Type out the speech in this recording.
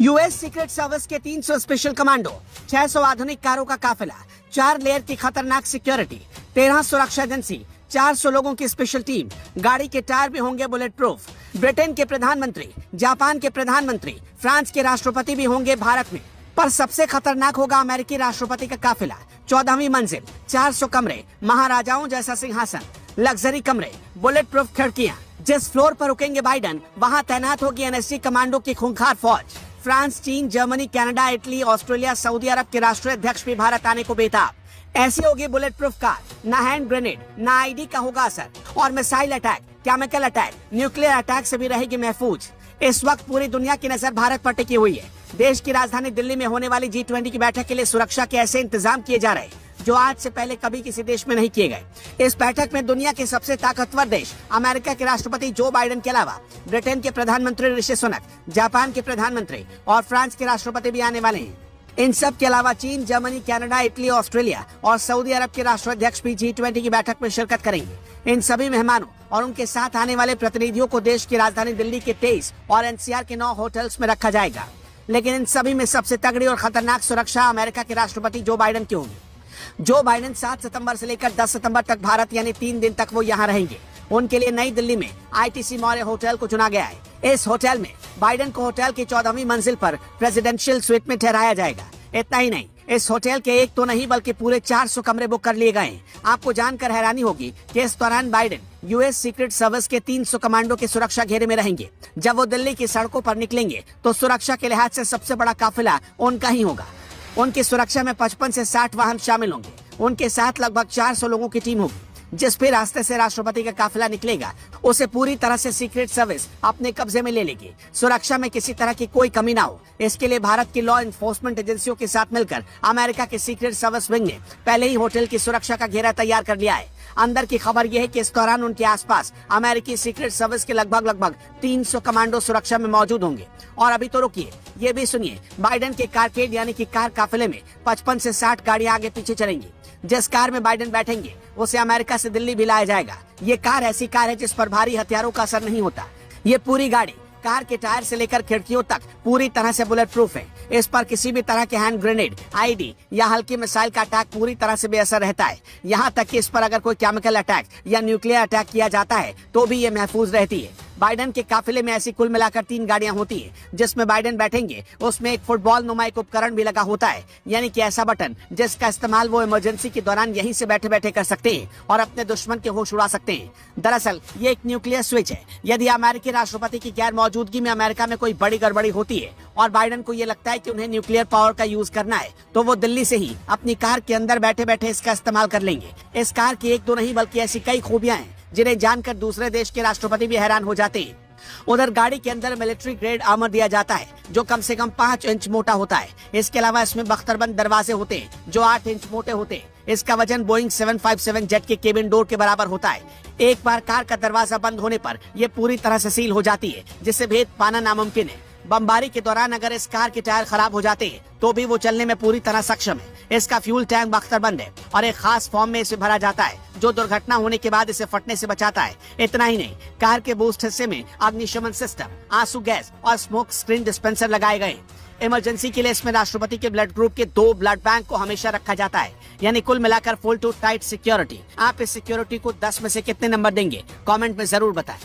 US secret service के 300 special commando, 600 आधुनिक कारों का काफिला, 4 लेयर की खतरनाक सिक्योरिटी, 13 सुरक्षा एजेंसी, 400 लोगों की स्पेशल टीम, गाड़ी के टायर भी होंगे बुलेट प्रूफ। ब्रिटेन के प्रधानमंत्री, जापान के प्रधानमंत्री, फ्रांस के राष्ट्रपति भी होंगे भारत में, पर सबसे खतरनाक होगा अमेरिकी राष्ट्रपति का काफिला। 14वीं मंजिल, 400 कमरे, महाराजाओं जैसा सिंहासन, लग्जरी कमरे, बुलेट प्रूफ खिड़कियां। जिस फ्लोर पर रुकेंगे बाइडन, वहां तैनात होगी एनएसजी कमांडो की खूंखार फौज। फ्रांस, चीन, जर्मनी, कनाडा, इटली, ऑस्ट्रेलिया, सऊदी अरब के राष्ट्रीय अध्यक्ष भी भारत आने को बेताब। ऐसी होगी बुलेट प्रूफ कार, ना हैंड ग्रेनेड, ना आईडी का होगा असर, और missile attack, chemical attack, nuclear attack से भी रहेगी महफूज। इस वक्त पूरी दुनिया की नजर भारत पर टिकी हुई है। देश की राजधानी दिल्ली में होने वाली G20 की बैठक के लिए सुरक्षा के ऐसे इंतजाम किए जा रहे हैं जो आज से पहले कभी किसी देश में नहीं किए गए। इस बैठक में दुनिया के सबसे ताकतवर देश अमेरिका के राष्ट्रपति जो बाइडेन के अलावा ब्रिटेन के प्रधानमंत्री ऋषि सुनक, जापान के प्रधानमंत्री और फ्रांस के राष्ट्रपति भी आने वाले हैं। इन सब के अलावा चीन, जर्मनी, कनाडा, इटली, ऑस्ट्रेलिया और सऊदी अरब के राष्ट्राध्यक्ष भी G20 की बैठक में शिरकत करेंगे। इन सभी मेहमानों और उनके साथ आने वाले प्रतिनिधियों को देश की राजधानी दिल्ली के 23 और NCR के 9 होटल्स में रखा जाएगा। लेकिन इन सभी में सबसे तगड़ी और खतरनाक सुरक्षा अमेरिका के राष्ट्रपति जो बाइडेन की होगी। जो बाइडेन 7 सितंबर से लेकर 10 सितंबर तक भारत यानी 3 दिन तक वो यहाँ रहेंगे। उनके लिए नई दिल्ली में ITC मौर्य होटल को चुना गया है। इस होटल में बाइडेन को होटल की 14वीं मंजिल पर प्रेसिडेंशियल स्वीट में ठहराया जाएगा। इतना ही नहीं, इस होटल के एक तो नहीं बल्कि पूरे 400 कमरे बुक कर लिए गए हैं। आपको जानकर हैरानी होगी कि इस दौरान बाइडेन यूएस सीक्रेट सर्विस के 300 कमांडो के सुरक्षा घेरे में रहेंगे। जब वो दिल्ली की सड़कों पर निकलेंगे तो सुरक्षा के लिहाज से सबसे बड़ा काफिला उनका ही होगा। उनकी सुरक्षा में 55 से 60 वाहन शामिल होंगे। उनके साथ लगभग 400 लोगों की टीम होगी। जिस भी रास्ते से राष्ट्रपति का काफिला निकलेगा उसे पूरी तरह से सीक्रेट सर्विस अपने कब्जे में ले लेगी। सुरक्षा में किसी तरह की कोई कमी ना हो, इसके लिए भारत की लॉ इन्फोर्समेंट एजेंसियों के साथ मिलकर अमेरिका के सीक्रेट सर्विस विंग ने पहले ही होटल की सुरक्षा का घेरा तैयार कर लिया है। अंदर की खबर यह है कि इस दौरान उनके आसपास अमेरिकी सीक्रेट सर्विस के लगभग 300 कमांडो सुरक्षा में मौजूद होंगे। और अभी तो रुकिए, ये भी सुनिए, बाइडेन के कारकेड यानी कि कार काफिले में 55 से 60 गाड़ियां आगे पीछे चलेंगी। जिस कार में बाइडेन बैठेंगे उसे अमेरिका से दिल्ली भी लाया जाएगा। ये कार ऐसी कार है जिस पर भारी हथियारों का असर नहीं होता। ये पूरी गाड़ी कार के टायर से लेकर खिड़कियों तक पूरी तरह से बुलेट प्रूफ है। इस पर किसी भी तरह के हैंड ग्रेनेड, आईडी या हल्की मिसाइल का अटैक पूरी तरह से बेअसर रहता है। यहाँ तक कि इस पर अगर कोई केमिकल अटैक या न्यूक्लियर अटैक किया जाता है तो भी ये महफूज रहती है। बाइडेन के काफिले में ऐसी कुल मिलाकर 3 गाड़ियां होती हैं। जिसमें बाइडेन बैठेंगे उसमें एक फुटबॉल नुमा एक उपकरण भी लगा होता है, यानी कि ऐसा बटन जिसका इस्तेमाल वो इमरजेंसी के दौरान यहीं से बैठे बैठे कर सकते हैं और अपने दुश्मन के होश उड़ा सकते हैं। दरअसल ये एक न्यूक्लियर स्विच है। यदि अमेरिकी राष्ट्रपति की गैर मौजूदगी में अमेरिका में कोई बड़ी गड़बड़ी होती है और बाइडेन को ये लगता है कि उन्हें न्यूक्लियर पावर का यूज करना है तो वो दिल्ली से ही अपनी कार के अंदर बैठे बैठे इसका इस्तेमाल कर लेंगे। इस कार की एक दो नहीं बल्कि ऐसी कई खूबियां हैं जिन्हें जानकर दूसरे देश के राष्ट्रपति भी हैरान हो जाते हैं। उधर गाड़ी के अंदर मिलिट्री ग्रेड आर्मर दिया जाता है जो कम से कम 5 इंच मोटा होता है। इसके अलावा इसमें बख्तरबंद दरवाजे होते हैं जो 8 इंच मोटे होते हैं। इसका वजन बोइंग 757 जेट के केबिन डोर के बराबर होता है। एक बार कार का दरवाजा बंद होने पर यह पूरी तरह से सील हो जाती है, जिससे भेद पाना नामुमकिन है। बमबारी के दौरान अगर इस कार के टायर खराब हो जाते हैं तो भी वो चलने में पूरी तरह सक्षम है। इसका फ्यूल टैंक बख्तरबंद है और एक खास फॉर्म में इसे भरा जाता है जो दुर्घटना होने के बाद इसे फटने से बचाता है। इतना ही नहीं, कार के बूस्ट हिस्से में अग्निशमन सिस्टम, आंसू गैस और स्मोक स्क्रीन डिस्पेंसर लगाए गए। इमरजेंसी के लिए इसमें राष्ट्रपति के ब्लड ग्रुप के 2 ब्लड बैंक को हमेशा रखा जाता है, यानी कुल मिलाकर फुल टू टाइट सिक्योरिटी। आप इस सिक्योरिटी को 10 में से कितने नंबर देंगे? कमेंट में जरूर बताएं।